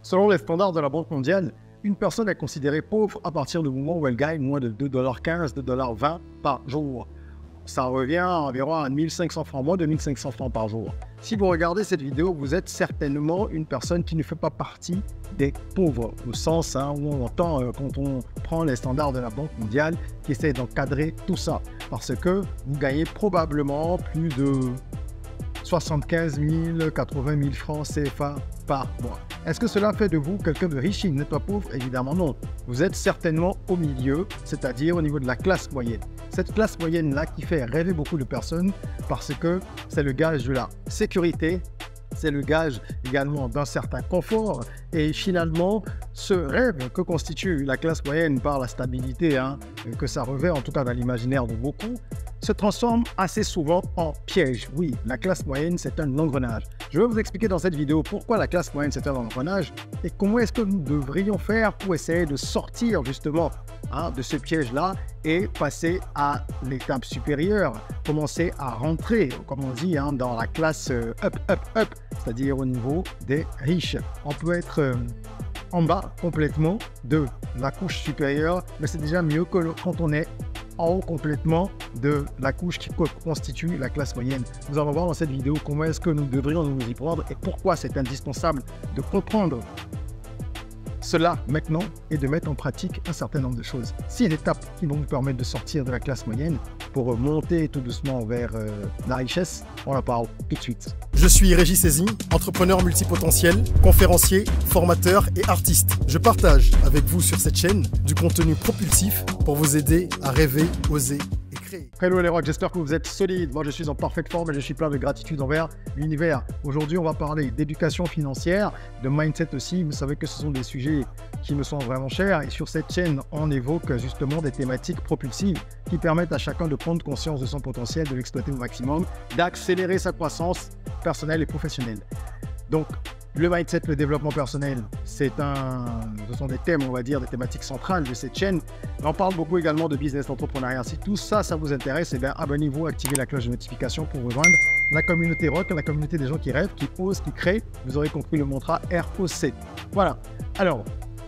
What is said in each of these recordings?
Selon les standards de la Banque mondiale, une personne est considérée pauvre à partir du moment où elle gagne moins de 2,15 $, 2,20 $ par jour. Ça revient à environ à 1500 francs, moins de 1500 francs par jour. Si vous regardez cette vidéo, vous êtes certainement une personne qui ne fait pas partie des pauvres, au sens où on entend quand on prend les standards de la Banque mondiale qui essaie d'encadrer tout ça. Parce que vous gagnez probablement plus de 75 000, 80 000 francs CFA par mois. Est-ce que cela fait de vous quelqu'un de riche et n'est pas pauvre? Évidemment non. Vous êtes certainement au milieu, c'est-à-dire au niveau de la classe moyenne. Cette classe moyenne-là qui fait rêver beaucoup de personnes parce que c'est le gage de la sécurité, c'est le gage également d'un certain confort et finalement ce rêve que constitue la classe moyenne par la stabilité que ça revêt en tout cas dans l'imaginaire de beaucoup se transforme assez souvent en piège. Oui, la classe moyenne c'est un engrenage. Je vais vous expliquer dans cette vidéo pourquoi la classe moyenne c'est un engrenage et comment est-ce que nous devrions faire pour essayer de sortir justement de ce piège-là et passer à l'étape supérieure, commencer à rentrer, comme on dit, dans la classe up, c'est-à-dire au niveau des riches. On peut être en bas complètement de la couche supérieure, mais c'est déjà mieux que quand on est en haut complètement de la couche qui constitue la classe moyenne. Nous allons voir dans cette vidéo comment est-ce que nous devrions nous y prendre et pourquoi c'est indispensable de comprendre cela maintenant et de mettre en pratique un certain nombre de choses. 6 étapes qui vont vous permettre de sortir de la classe moyenne pour monter tout doucement vers la richesse. On en parle tout de suite. Je suis Régis Saizy, entrepreneur multipotentiel, conférencier, formateur et artiste. Je partage avec vous sur cette chaîne du contenu propulsif pour vous aider à rêver, oser et créer. Hello les rocks, j'espère que vous êtes solides. Moi je suis en parfaite forme et je suis plein de gratitude envers l'univers. Aujourd'hui on va parler d'éducation financière, de mindset aussi. Vous savez que ce sont des sujets qui me sont vraiment chers et sur cette chaîne on évoque justement des thématiques propulsives qui permettent à chacun de prendre conscience de son potentiel, de l'exploiter au maximum, d'accélérer sa croissance personnelle et professionnelle. Donc le mindset, le développement personnel, ce sont des thèmes, on va dire, des thématiques centrales de cette chaîne. On parle beaucoup également de business, d'entrepreneuriat. Si tout ça, ça vous intéresse, eh bien, abonnez-vous, activez la cloche de notification pour rejoindre la communauté rock, la communauté des gens qui rêvent, qui osent, qui créent. Vous aurez compris le mantra ROC. Voilà. Alors,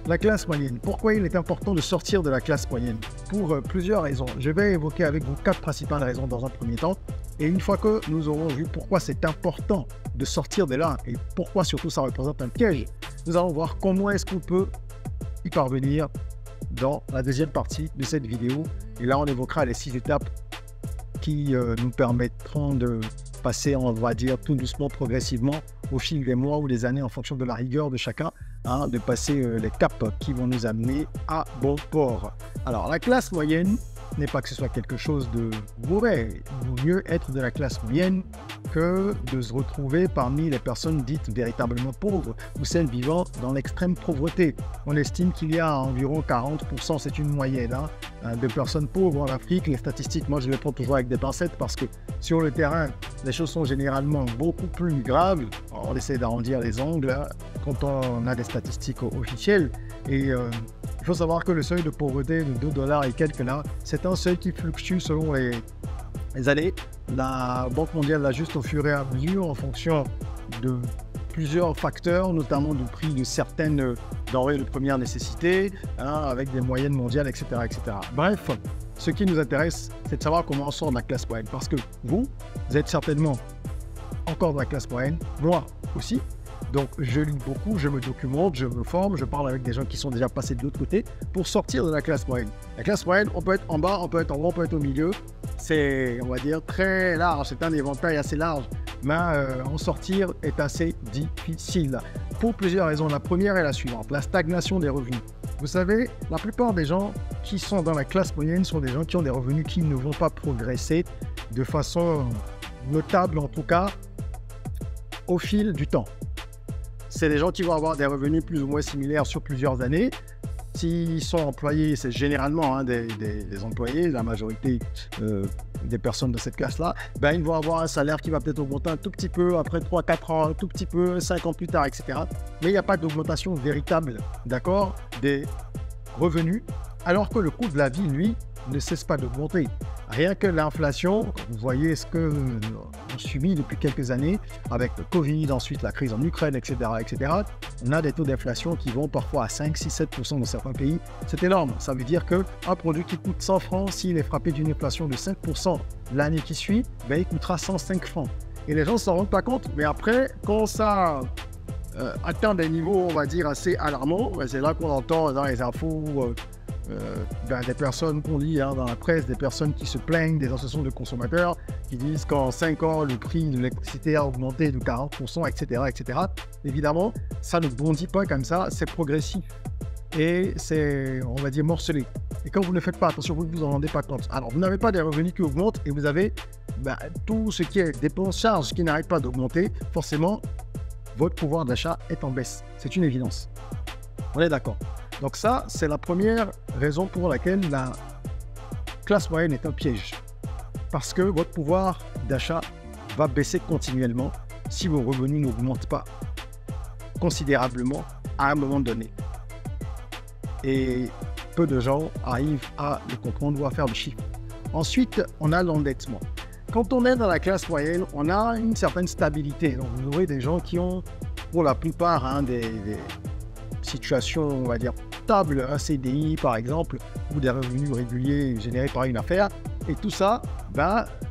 la classe moyenne. Pourquoi il est important de sortir de la classe moyenne? Pour plusieurs raisons. Je vais évoquer avec vous 4 principales raisons dans un premier temps. Et une fois que nous aurons vu pourquoi c'est important de sortir de là et pourquoi surtout ça représente un piège, nous allons voir comment est-ce qu'on peut y parvenir dans la deuxième partie de cette vidéo. Et là, on évoquera les 6 étapes qui nous permettront de passer, on va dire, tout doucement, progressivement, au fil des mois ou des années, en fonction de la rigueur de chacun, de passer les caps qui vont nous amener à bon port. Alors, la classe moyenne n'est pas que ce soit quelque chose de mauvais. Il vaut mieux être de la classe moyenne que de se retrouver parmi les personnes dites véritablement pauvres ou celles vivant dans l'extrême pauvreté. On estime qu'il y a environ 40%, c'est une moyenne, de personnes pauvres en Afrique. Les statistiques, moi je les prends toujours avec des pincettes parce que sur le terrain, les choses sont généralement beaucoup plus graves. On essaie d'arrondir les angles quand on a des statistiques officielles. Et il faut savoir que le seuil de pauvreté de 2 $ et quelques là, c'est un seuil qui fluctue selon les années. La Banque mondiale l'ajuste au fur et à mesure en fonction de plusieurs facteurs, notamment du prix de certaines denrées de première nécessité, avec des moyennes mondiales, etc., etc. Bref, ce qui nous intéresse, c'est de savoir comment on sort de la classe moyenne. Parce que vous êtes certainement encore dans la classe moyenne, moi aussi. Donc, je lis beaucoup, je me documente, je me forme, je parle avec des gens qui sont déjà passés de l'autre côté pour sortir de la classe moyenne. La classe moyenne, on peut être en bas, on peut être en haut, on peut être au milieu. C'est, on va dire, très large. C'est un éventail assez large. Mais en sortir est assez difficile. Pour plusieurs raisons. La première est la suivante, la stagnation des revenus. Vous savez, la plupart des gens qui sont dans la classe moyenne sont des gens qui ont des revenus qui ne vont pas progresser de façon notable, en tout cas, au fil du temps. C'est des gens qui vont avoir des revenus plus ou moins similaires sur plusieurs années. S'ils sont employés, c'est généralement des employés, la majorité des personnes de cette classe-là, ben, ils vont avoir un salaire qui va peut-être augmenter un tout petit peu après 3-4 ans, un tout petit peu, 5 ans plus tard, etc. Mais il n'y a pas d'augmentation véritable, d'accord, des revenus, alors que le coût de la vie, lui, ne cesse pas d'augmenter. Rien que l'inflation, vous voyez ce que on subit depuis quelques années avec le Covid, ensuite la crise en Ukraine, etc., etc. On a des taux d'inflation qui vont parfois à 5, 6, 7% dans certains pays. C'est énorme. Ça veut dire qu'un produit qui coûte 100 francs, s'il est frappé d'une inflation de 5% l'année qui suit, ben, il coûtera 105 francs. Et les gens ne s'en rendent pas compte. Mais après, quand ça atteint des niveaux, on va dire, assez alarmants, ben, c'est là qu'on entend dans les infos des personnes qu'on lit dans la presse, des personnes qui se plaignent, des associations de consommateurs qui disent qu'en 5 ans, le prix de l'électricité a augmenté de 40%, etc., etc. Évidemment, ça ne bondit pas comme ça, c'est progressif et c'est, on va dire, morcelé. Et quand vous ne faites pas attention, vous ne vous en rendez pas compte. Alors, vous n'avez pas des revenus qui augmentent et vous avez tout ce qui est dépenses, charges qui n'arrêtent pas d'augmenter. Forcément, votre pouvoir d'achat est en baisse. C'est une évidence. On est d'accord. Donc ça, c'est la première raison pour laquelle la classe moyenne est un piège. Parce que votre pouvoir d'achat va baisser continuellement si vos revenus n'augmentent pas considérablement à un moment donné. Et peu de gens arrivent à le comprendre ou à faire le chiffre. Ensuite, on a l'endettement. Quand on est dans la classe moyenne, on a une certaine stabilité. Donc vous aurez des gens qui ont, pour la plupart, des situations, on va dire, stables, un CDI par exemple, ou des revenus réguliers générés par une affaire. Et tout ça,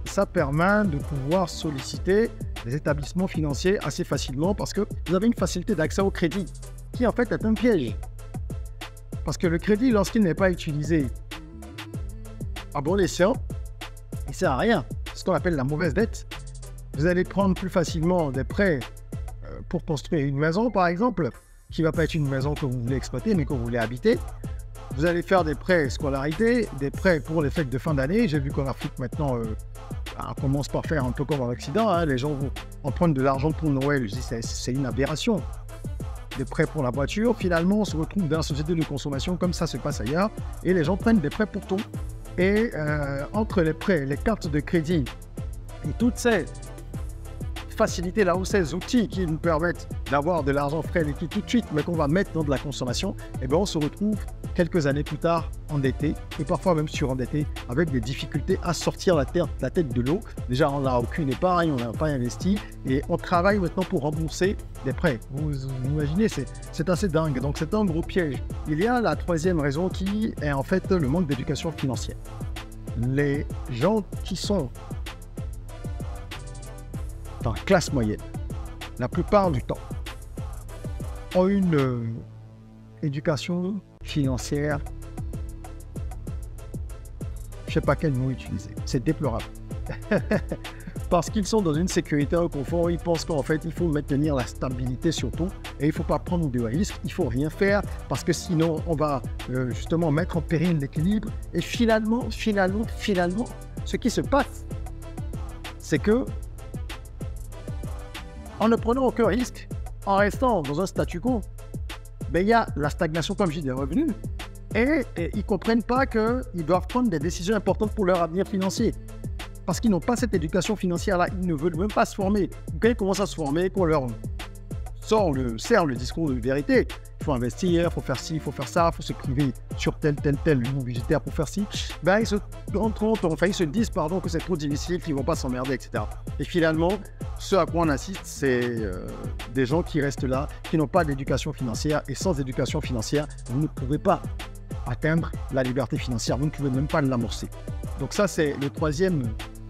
ça permet de pouvoir solliciter les établissements financiers assez facilement parce que vous avez une facilité d'accès au crédit qui en fait est un piège. Parce que le crédit, lorsqu'il n'est pas utilisé à bon escient, il ne sert à rien. C'est ce qu'on appelle la mauvaise dette. Vous allez prendre plus facilement des prêts pour construire une maison par exemple, qui ne va pas être une maison que vous voulez exploiter, mais que vous voulez habiter. Vous allez faire des prêts scolarité, des prêts pour les fêtes de fin d'année. J'ai vu qu'en Afrique, maintenant, on commence par faire un peu comme en Occident. Les gens vont en prendre de l'argent pour Noël. Je dis, c'est une aberration. Des prêts pour la voiture. Finalement, on se retrouve dans la société de consommation comme ça se passe ailleurs. Et les gens prennent des prêts pour tout. Et entre les prêts, les cartes de crédit et toutes ces faciliter là où ces outils qui nous permettent d'avoir de l'argent frais liquide tout de suite, mais qu'on va mettre dans de la consommation, et bien on se retrouve quelques années plus tard endetté et parfois même surendetté avec des difficultés à sortir la tête de l'eau. Déjà, on n'a aucune épargne, on n'a pas investi et on travaille maintenant pour rembourser des prêts. Vous imaginez, c'est assez dingue. Donc c'est un gros piège. Il y a la troisième raison qui est en fait le manque d'éducation financière. Les gens qui sont dans la classe moyenne, la plupart du temps, ont une éducation financière, je ne sais pas quel mot utiliser, c'est déplorable. Parce qu'ils sont dans une sécurité, un confort, ils pensent qu'en fait, il faut maintenir la stabilité surtout, et il ne faut pas prendre de risques, il ne faut rien faire, parce que sinon, on va justement mettre en péril l'équilibre. Et finalement, ce qui se passe, c'est que en ne prenant aucun risque, en restant dans un statu quo, il y a la stagnation, comme je dis, des revenus, et ils ne comprennent pas qu'ils doivent prendre des décisions importantes pour leur avenir financier. Parce qu'ils n'ont pas cette éducation financière-là, ils ne veulent même pas se former. Quand ils commencent à se former, qu'on leur sert le discours de vérité, il faut investir, il faut faire ci, il faut faire ça, il faut se priver sur tel lieu budgétaire pour faire ci, ils se rendent compte, ils se disent que c'est trop difficile, qu'ils ne vont pas s'emmerder, etc. Et finalement, ce à quoi on assiste, c'est des gens qui restent là, qui n'ont pas d'éducation financière, et sans éducation financière, vous ne pouvez pas atteindre la liberté financière, vous ne pouvez même pas l'amorcer. Donc ça, c'est le troisième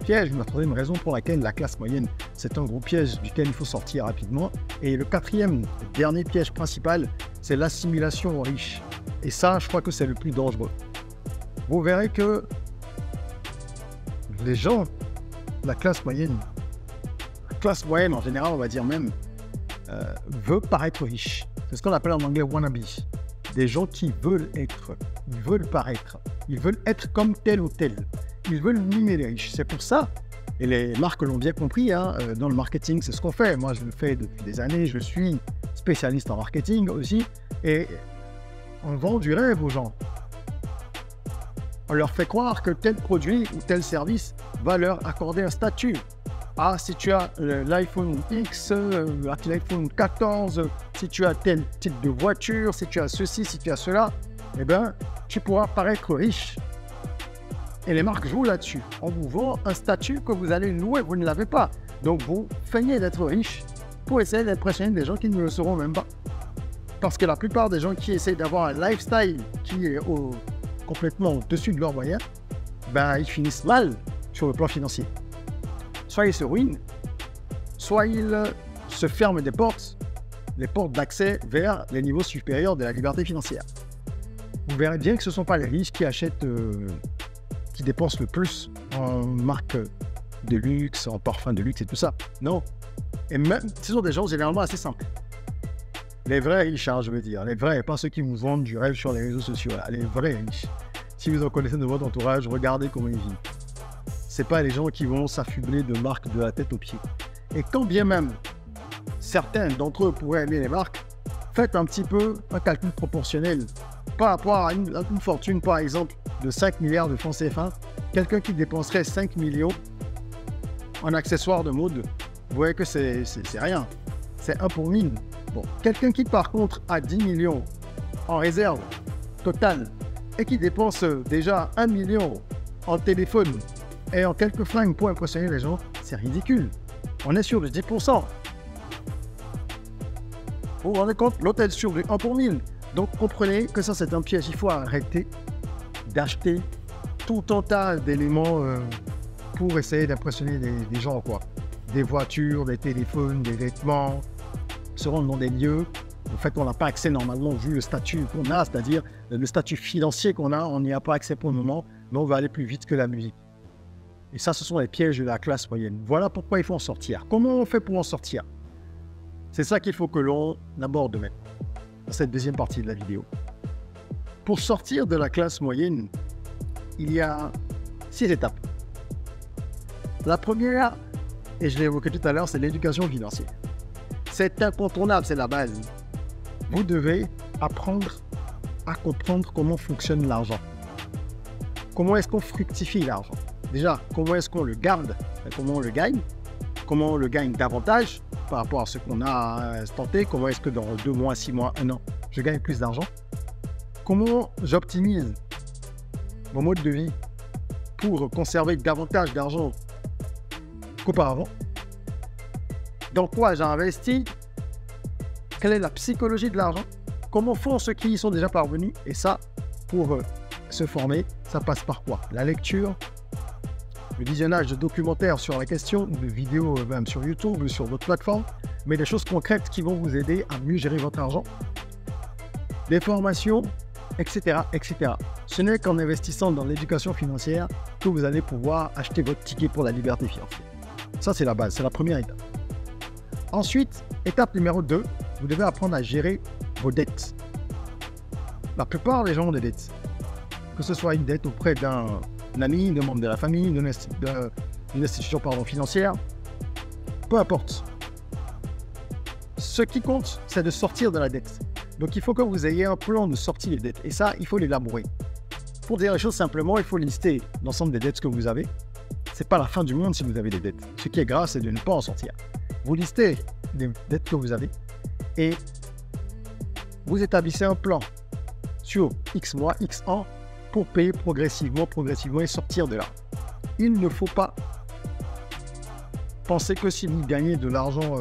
piège, la troisième raison pour laquelle la classe moyenne, c'est un gros piège duquel il faut sortir rapidement. Et le quatrième, dernier piège principal, c'est l'assimilation aux riches. Et ça, je crois que c'est le plus dangereux. Vous verrez que les gens de la classe moyenne en général, on va dire même, veut paraître riche. C'est ce qu'on appelle en anglais wannabe. Des gens qui veulent être, ils veulent paraître, ils veulent être comme tel ou tel. Ils veulent mimer les riches. C'est pour ça, et les marques l'ont bien compris, dans le marketing, c'est ce qu'on fait. Moi, je le fais depuis des années, je suis spécialiste en marketing aussi, et on vend du rêve aux gens. On leur fait croire que tel produit ou tel service va leur accorder un statut. Ah, si tu as l'iPhone X, l'iPhone 14, si tu as tel type de voiture, si tu as ceci, si tu as cela, tu pourras paraître riche. Et les marques jouent là-dessus. On vous vend un statut que vous allez louer, vous ne l'avez pas. Donc vous feignez d'être riche pour essayer d'impressionner des gens qui ne le seront même pas. Parce que la plupart des gens qui essaient d'avoir un lifestyle qui est complètement au-dessus de leur moyens, ben, ils finissent mal sur le plan financier. Soit ils se ruinent, soit ils se ferment des portes, les portes d'accès vers les niveaux supérieurs de la liberté financière. Vous verrez bien que ce ne sont pas les riches qui achètent, qui dépensent le plus en marques de luxe, en parfums de luxe et tout ça. Non. Et même, ce sont des gens généralement assez simples. Les vrais riches, hein, je veux dire. Les vrais, pas ceux qui vous vendent du rêve sur les réseaux sociaux. Là. Les vrais riches. Si vous en connaissez de votre entourage, regardez comment ils vivent. Ce n'est pas les gens qui vont s'affubler de marques de la tête aux pieds. Et quand bien même certains d'entre eux pourraient aimer les marques, faites un petit peu un calcul proportionnel par rapport à une fortune, par exemple, de 5 milliards de francs CFA. Quelqu'un qui dépenserait 5 millions en accessoires de mode, vous voyez que c'est rien. C'est 1 pour 1000. Bon, quelqu'un qui par contre a 10 millions en réserve totale et qui dépense déjà 1 million en téléphone et en quelques fringues pour impressionner les gens, c'est ridicule. On est sur le 10%. Vous vous rendez compte, l'autre est sur du 1 pour 1000. Donc comprenez que ça c'est un piège. Il faut arrêter d'acheter tout un tas d'éléments pour essayer d'impressionner des gens, quoi. Des voitures, des téléphones, des vêtements, se rendre dans des lieux. En fait, on n'a pas accès normalement vu le statut qu'on a, c'est-à-dire le statut financier qu'on a, on n'y a pas accès pour le moment, mais on va aller plus vite que la musique. Et ça, ce sont les pièges de la classe moyenne. Voilà pourquoi il faut en sortir. Comment on fait pour en sortir? C'est ça qu'il faut que l'on aborde maintenant, dans cette deuxième partie de la vidéo. Pour sortir de la classe moyenne, il y a 6 étapes. La première, et je l'ai évoqué tout à l'heure, c'est l'éducation financière. C'est incontournable, c'est la base. Vous devez apprendre à comprendre comment fonctionne l'argent. Comment est-ce qu'on fructifie l'argent? Déjà, comment est-ce qu'on le garde? Comment on le gagne? Comment on le gagne davantage par rapport à ce qu'on a tenté? Comment est-ce que dans 2 mois, 6 mois, 1 an, je gagne plus d'argent? Comment j'optimise mon mode de vie pour conserver davantage d'argent qu'auparavant? Dans quoi j'ai investi? Quelle est la psychologie de l'argent? Comment font ceux qui y sont déjà parvenus? Et ça, pour se former, ça passe par quoi? La lecture, le visionnage de documentaires sur la question, de vidéos même sur YouTube ou sur d'autres plateformes, mais des choses concrètes qui vont vous aider à mieux gérer votre argent, des formations, etc., etc. Ce n'est qu'en investissant dans l'éducation financière que vous allez pouvoir acheter votre ticket pour la liberté financière. Ça, c'est la base, c'est la première étape. Ensuite, étape numéro 2, vous devez apprendre à gérer vos dettes. La plupart des gens ont des dettes. Que ce soit une dette auprès d'un ami, d'un membre de la famille, d'une institution financière, peu importe. Ce qui compte, c'est de sortir de la dette. Donc il faut que vous ayez un plan de sortie des dettes. Et ça, il faut l'élaborer. Pour dire les choses simplement, il faut lister l'ensemble des dettes que vous avez. Ce n'est pas la fin du monde si vous avez des dettes. Ce qui est grave, c'est de ne pas en sortir. Vous listez les dettes que vous avez et vous établissez un plan sur X mois, X ans pour payer progressivement et sortir de là. Il ne faut pas penser que si vous gagnez de l'argent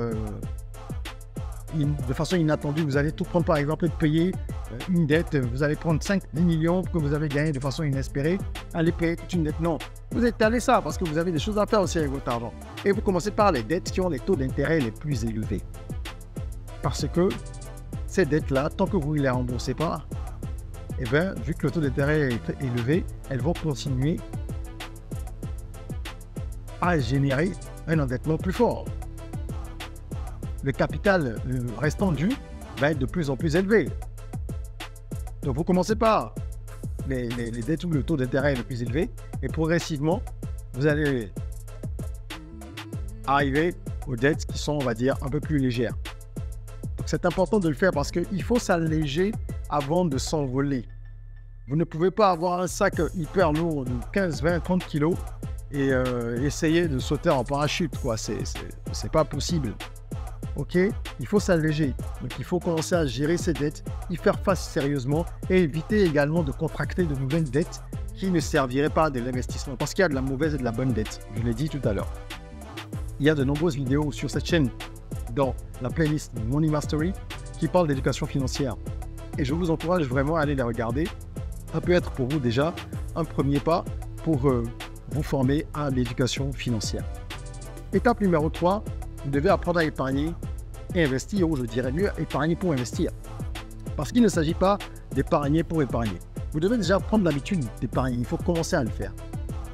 de façon inattendue, vous allez tout prendre, par exemple, et payer une dette, vous allez prendre 5-10 millions que vous avez gagné de façon inespérée, allez payer toute une dette. Non, vous étalez ça parce que vous avez des choses à faire aussi avec votre argent. Et vous commencez par les dettes qui ont les taux d'intérêt les plus élevés. Parce que ces dettes-là, tant que vous ne les remboursez pas, eh bien, vu que le taux d'intérêt est élevé, elles vont continuer à générer un endettement plus fort. Le capital restant dû va être de plus en plus élevé. Donc vous commencez par les dettes où le taux d'intérêt est le plus élevé et progressivement, vous allez arriver aux dettes qui sont, on va dire, un peu plus légères. Donc c'est important de le faire parce qu'il faut s'alléger avant de s'envoler. Vous ne pouvez pas avoir un sac hyper lourd de 15, 20, 30 kilos et essayer de sauter en parachute, quoi. C'est pas possible. Ok, il faut s'alléger. Donc il faut commencer à gérer ses dettes, y faire face sérieusement et éviter également de contracter de nouvelles dettes qui ne servirait pas de l'investissement parce qu'il y a de la mauvaise et de la bonne dette. Je l'ai dit tout à l'heure. Il y a de nombreuses vidéos sur cette chaîne dans la playlist Money Mastery qui parlent d'éducation financière. Et je vous encourage vraiment à aller les regarder. Ça peut être pour vous déjà un premier pas pour vous former à l'éducation financière. Étape numéro 3, vous devez apprendre à épargner et investir, ou je dirais mieux, épargner pour investir. Parce qu'il ne s'agit pas d'épargner pour épargner. Vous devez déjà prendre l'habitude d'épargner. Il faut commencer à le faire,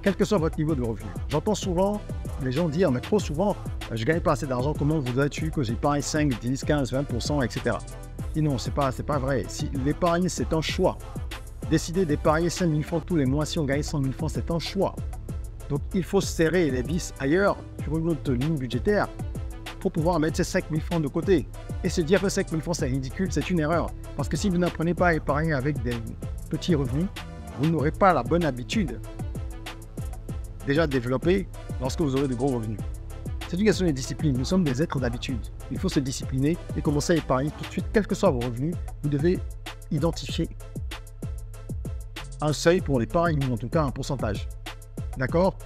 quel que soit votre niveau de revenu. J'entends souvent les gens dire, mais trop souvent, je ne gagne pas assez d'argent, comment vous avez-tu que j'épargne 5, 10, 15, 20%, etc. Et non, c'est pas vrai. Si l'épargne, c'est un choix. Décider d'épargner 5 000 francs tous les mois, si on gagne 100 000 francs, c'est un choix. Donc, il faut serrer les vis ailleurs, sur une autre ligne budgétaire, pour pouvoir mettre ces 5 000 francs de côté. Et se dire que 5 000 francs, c'est ridicule, c'est une erreur. Parce que si vous n'apprenez pas à épargner avec des petits revenus, vous n'aurez pas la bonne habitude déjà développée lorsque vous aurez de gros revenus. C'est une question de discipline. Nous sommes des êtres d'habitude. Il faut se discipliner et commencer à épargner tout de suite, quels que soient vos revenus. Vous devez identifier un seuil pour l'épargne, ou en tout cas un pourcentage. D'accord?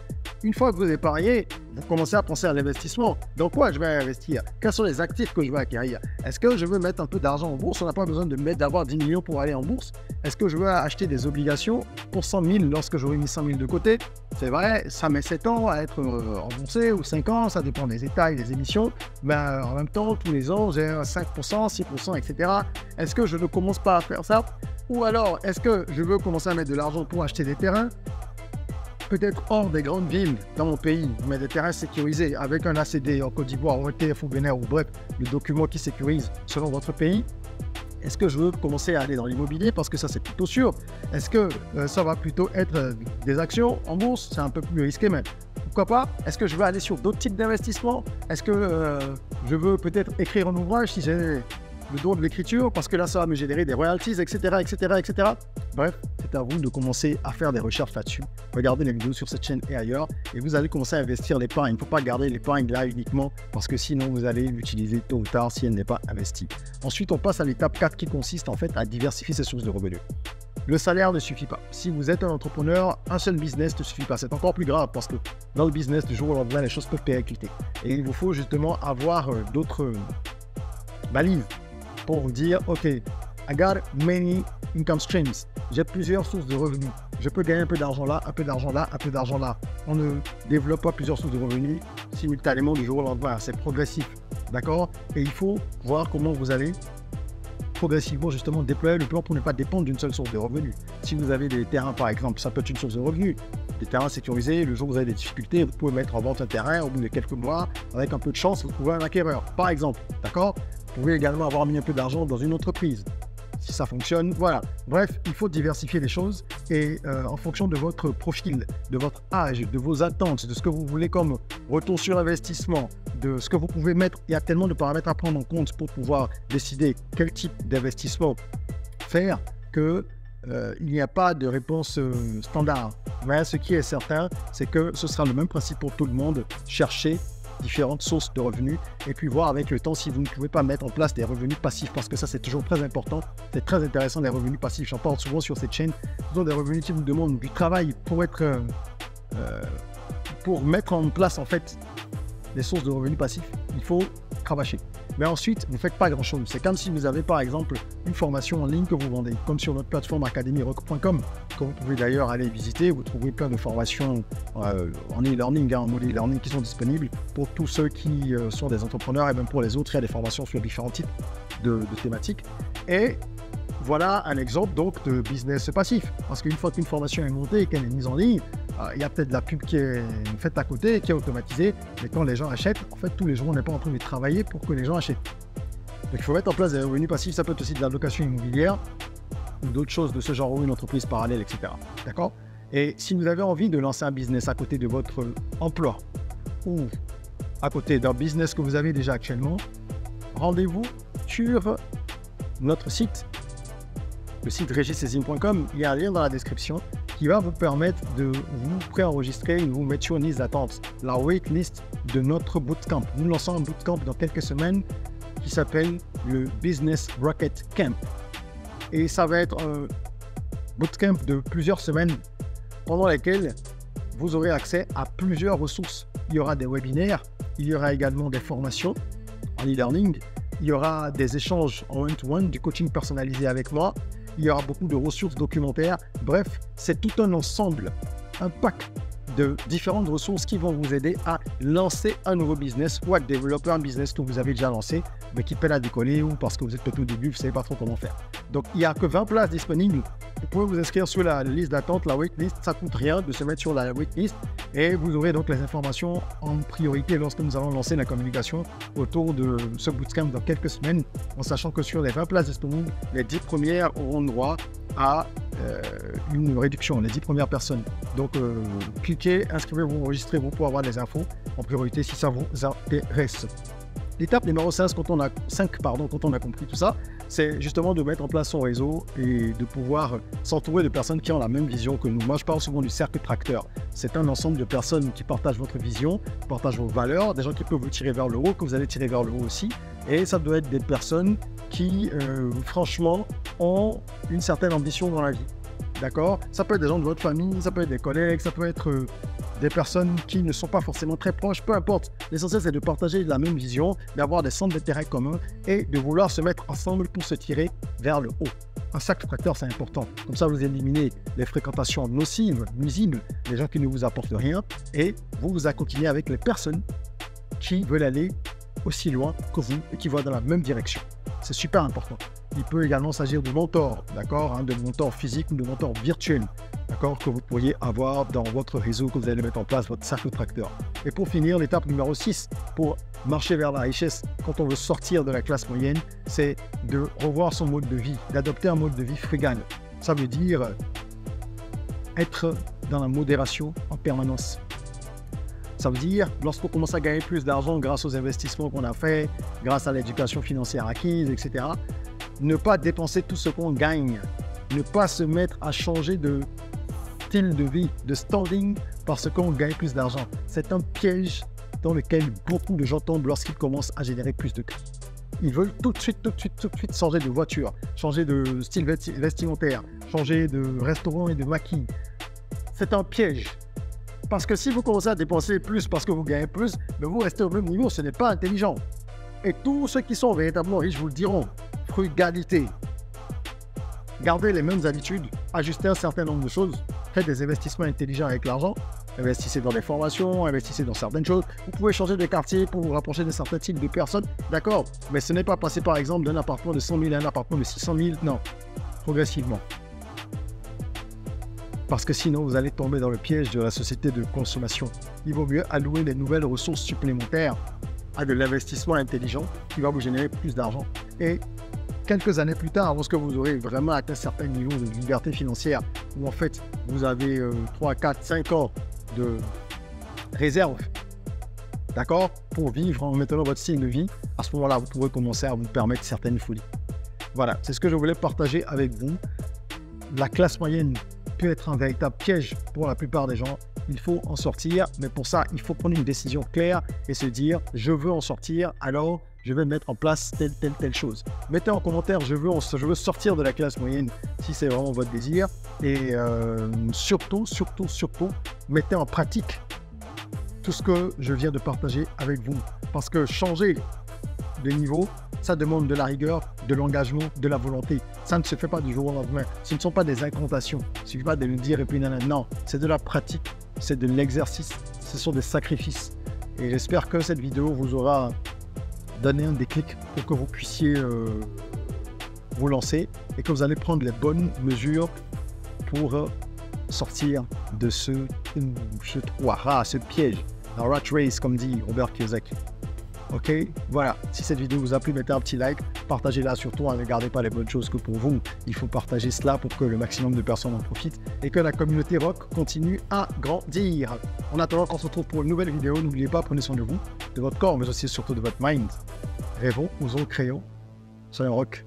Une fois que vous épargnez, vous commencez à penser à l'investissement. Dans quoi je vais investir? Quels sont les actifs que je vais acquérir? Est-ce que je veux mettre un peu d'argent en bourse? On n'a pas besoin d'avoir 10 millions pour aller en bourse. Est-ce que je veux acheter des obligations pour 100 000 lorsque j'aurai mis 100 000 de côté? C'est vrai, ça met 7 ans à être remboursé, ou 5 ans, ça dépend des états et des émissions. Mais en même temps, tous les ans, j'ai 5%, 6%, etc. Est-ce que je ne commence pas à faire ça? Ou alors, est-ce que je veux commencer à mettre de l'argent pour acheter des terrains? Peut-être hors des grandes villes dans mon pays, mais des terrains sécurisés avec un ACD en Côte d'Ivoire, ou un TF ou Bénin, ou bref, le document qui sécurise selon votre pays. Est-ce que je veux commencer à aller dans l'immobilier parce que ça c'est plutôt sûr? Est-ce que ça va plutôt être des actions en bourse? C'est un peu plus risqué, mais pourquoi pas? Est-ce que je veux aller sur d'autres types d'investissements? Est-ce que je veux peut-être écrire un ouvrage si j'ai le don de l'écriture, parce que là ça va me générer des royalties, etc., etc., etc. Bref, c'est à vous de commencer à faire des recherches là-dessus. Regardez les vidéos sur cette chaîne et ailleurs, et vous allez commencer à investir l'épargne. Il ne faut pas garder l'épargne là uniquement, parce que sinon vous allez l'utiliser tôt ou tard si elle n'est pas investie. Ensuite, on passe à l'étape 4 qui consiste en fait à diversifier ses sources de revenus. Le salaire ne suffit pas. Si vous êtes un entrepreneur, un seul business ne suffit pas. C'est encore plus grave parce que dans le business, du jour au lendemain, les choses peuvent péricliter. Et il vous faut justement avoir d'autres balises pour vous dire, OK, I got many income streams. J'ai plusieurs sources de revenus. Je peux gagner un peu d'argent là, un peu d'argent là, un peu d'argent là. On ne développe pas plusieurs sources de revenus simultanément du jour au lendemain. C'est progressif, d'accord? Et il faut voir comment vous allez progressivement justement déployer le plan pour ne pas dépendre d'une seule source de revenus. Si vous avez des terrains par exemple, ça peut être une source de revenus. Des terrains sécurisés, le jour où vous avez des difficultés, vous pouvez mettre en vente un terrain au bout de quelques mois, avec un peu de chance, vous trouvez un acquéreur, par exemple, d'accord? Vous pouvez également avoir mis un peu d'argent dans une entreprise. Si ça fonctionne, voilà. Bref, il faut diversifier les choses et en fonction de votre profil, de votre âge, de vos attentes, de ce que vous voulez comme retour sur investissement, de ce que vous pouvez mettre. Il y a tellement de paramètres à prendre en compte pour pouvoir décider quel type d'investissement faire que il n'y a pas de réponse standard. Mais ce qui est certain, c'est que ce sera le même principe pour tout le monde. Chercher différentes sources de revenus et puis voir avec le temps si vous ne pouvez pas mettre en place des revenus passifs, parce que ça c'est toujours très important, c'est très intéressant les revenus passifs, j'en parle souvent sur cette chaîne. Ce sont des revenus qui vous demandent du travail pour mettre en place en fait des sources de revenus passifs, il faut cravacher. Mais ensuite, vous ne faites pas grand-chose. C'est comme si vous avez par exemple une formation en ligne que vous vendez, comme sur notre plateforme academyrock.com, que vous pouvez d'ailleurs aller visiter. Vous trouverez plein de formations en e-learning, en mode e-learning qui sont disponibles pour tous ceux qui sont des entrepreneurs et même pour les autres. Il y a des formations sur différents types de thématiques. Et voilà un exemple donc de business passif. Parce qu'une fois qu'une formation est montée et qu'elle est mise en ligne, il y a peut-être de la pub qui est faite à côté, qui est automatisée, mais quand les gens achètent, en fait, tous les jours, on n'est pas en train de travailler pour que les gens achètent. Donc, il faut mettre en place des revenus passifs. Ça peut être aussi de la location immobilière ou d'autres choses de ce genre, ou une entreprise parallèle, etc. D'accord? Et si vous avez envie de lancer un business à côté de votre emploi ou à côté d'un business que vous avez déjà actuellement, rendez-vous sur notre site, le site regissaisine.com. Il y a un lien dans la description qui va vous permettre de vous préenregistrer et de vous mettre sur une liste d'attente, la waitlist de notre bootcamp. Nous lançons un bootcamp dans quelques semaines qui s'appelle le Business Rocket Camp. Et ça va être un bootcamp de plusieurs semaines pendant lesquelles vous aurez accès à plusieurs ressources. Il y aura des webinaires, il y aura également des formations en e-learning, il y aura des échanges en one-to-one, du coaching personnalisé avec moi, il y aura beaucoup de ressources documentaires. Bref, c'est tout un ensemble, un pack de différentes ressources qui vont vous aider à lancer un nouveau business ou à développer un business que vous avez déjà lancé, mais qui peine à décoller ou parce que vous êtes peut-être au début, vous ne savez pas trop comment faire. Donc, il n'y a que 20 places disponibles. Vous pouvez vous inscrire sur la liste d'attente, la waitlist. Ça ne coûte rien de se mettre sur la waitlist et vous aurez donc les informations en priorité lorsque nous allons lancer la communication autour de ce bootcamp dans quelques semaines, en sachant que sur les 20 places disponibles, les 10 premières auront droit à une réduction, les 10 premières personnes. Donc, cliquez, inscrivez-vous, enregistrez-vous pour avoir des infos en priorité si ça vous intéresse. L'étape numéro 5, quand on a compris tout ça, c'est justement de mettre en place son réseau et de pouvoir s'entourer de personnes qui ont la même vision que nous. Moi, je parle souvent du cercle tracteur. C'est un ensemble de personnes qui partagent votre vision, partagent vos valeurs, des gens qui peuvent vous tirer vers le haut, que vous allez tirer vers le haut aussi. Et ça doit être des personnes qui, franchement, ont une certaine ambition dans la vie. D'accord? Ça peut être des gens de votre famille, ça peut être des collègues, ça peut être des personnes qui ne sont pas forcément très proches, peu importe. L'essentiel, c'est de partager la même vision, d'avoir des centres d'intérêt communs et de vouloir se mettre ensemble pour se tirer vers le haut. Un cercle tracteur, c'est important. Comme ça, vous éliminez les fréquentations nocives, nuisibles, les gens qui ne vous apportent rien et vous vous accoquignez avec les personnes qui veulent aller aussi loin que vous et qui vont dans la même direction. C'est super important. Il peut également s'agir de mentors, d'accord, de mentors physiques ou de mentors virtuels, d'accord, que vous pourriez avoir dans votre réseau, que vous allez mettre en place, votre cercle tracteur. Et pour finir, l'étape numéro 6, pour marcher vers la richesse, quand on veut sortir de la classe moyenne, c'est de revoir son mode de vie, d'adopter un mode de vie frugal. Ça veut dire être dans la modération en permanence. Ça veut dire, lorsqu'on commence à gagner plus d'argent grâce aux investissements qu'on a fait, grâce à l'éducation financière acquise, etc., ne pas dépenser tout ce qu'on gagne, ne pas se mettre à changer de style de vie, de standing, parce qu'on gagne plus d'argent. C'est un piège dans lequel beaucoup de gens tombent lorsqu'ils commencent à générer plus de gains. Ils veulent tout de suite changer de voiture, changer de style vestimentaire, changer de restaurant et de maquis. C'est un piège. Parce que si vous commencez à dépenser plus parce que vous gagnez plus, mais vous restez au même niveau, ce n'est pas intelligent. Et tous ceux qui sont véritablement riches vous le diront. Frugalité. Gardez les mêmes habitudes, ajustez un certain nombre de choses, faites des investissements intelligents avec l'argent, investissez dans des formations, investissez dans certaines choses. Vous pouvez changer de quartier pour vous rapprocher de certains types de personnes, d'accord, mais ce n'est pas passer par exemple d'un appartement de 100 000 à un appartement de 600 000, non, progressivement. Parce que sinon, vous allez tomber dans le piège de la société de consommation. Il vaut mieux allouer des nouvelles ressources supplémentaires à de l'investissement intelligent qui va vous générer plus d'argent. Et quelques années plus tard, lorsque vous aurez vraiment atteint un certain niveau de liberté financière, où en fait, vous avez 3, 4, 5 ans de réserve, d'accord, pour vivre en maintenant votre style de vie, à ce moment-là, vous pourrez commencer à vous permettre certaines folies. Voilà, c'est ce que je voulais partager avec vous. La classe moyenne peut être un véritable piège pour la plupart des gens. Il faut en sortir, mais pour ça, il faut prendre une décision claire et se dire « je veux en sortir, alors je vais mettre en place telle chose ». Mettez en commentaire « je veux sortir de la classe moyenne » si c'est vraiment votre désir. Et surtout, mettez en pratique tout ce que je viens de partager avec vous. Parce que changer de niveau, ça demande de la rigueur, de l'engagement, de la volonté. Ça ne se fait pas du jour au lendemain. Ce ne sont pas des incantations. Il ne suffit pas de le dire et puis non, c'est de la pratique, c'est de l'exercice, ce sont des sacrifices. Et j'espère que cette vidéo vous aura donné un déclic pour que vous puissiez vous lancer et que vous allez prendre les bonnes mesures pour sortir de ce piège, la rat race comme dit Robert Kiyosaki. Ok, voilà, si cette vidéo vous a plu, mettez un petit like, partagez-la surtout, ne gardez pas les bonnes choses que pour vous. Il faut partager cela pour que le maximum de personnes en profitent et que la communauté rock continue à grandir. En attendant qu'on se retrouve pour une nouvelle vidéo, n'oubliez pas, prenez soin de vous, de votre corps, mais aussi surtout de votre mind. Rêvons, osons, créons, soyons rock.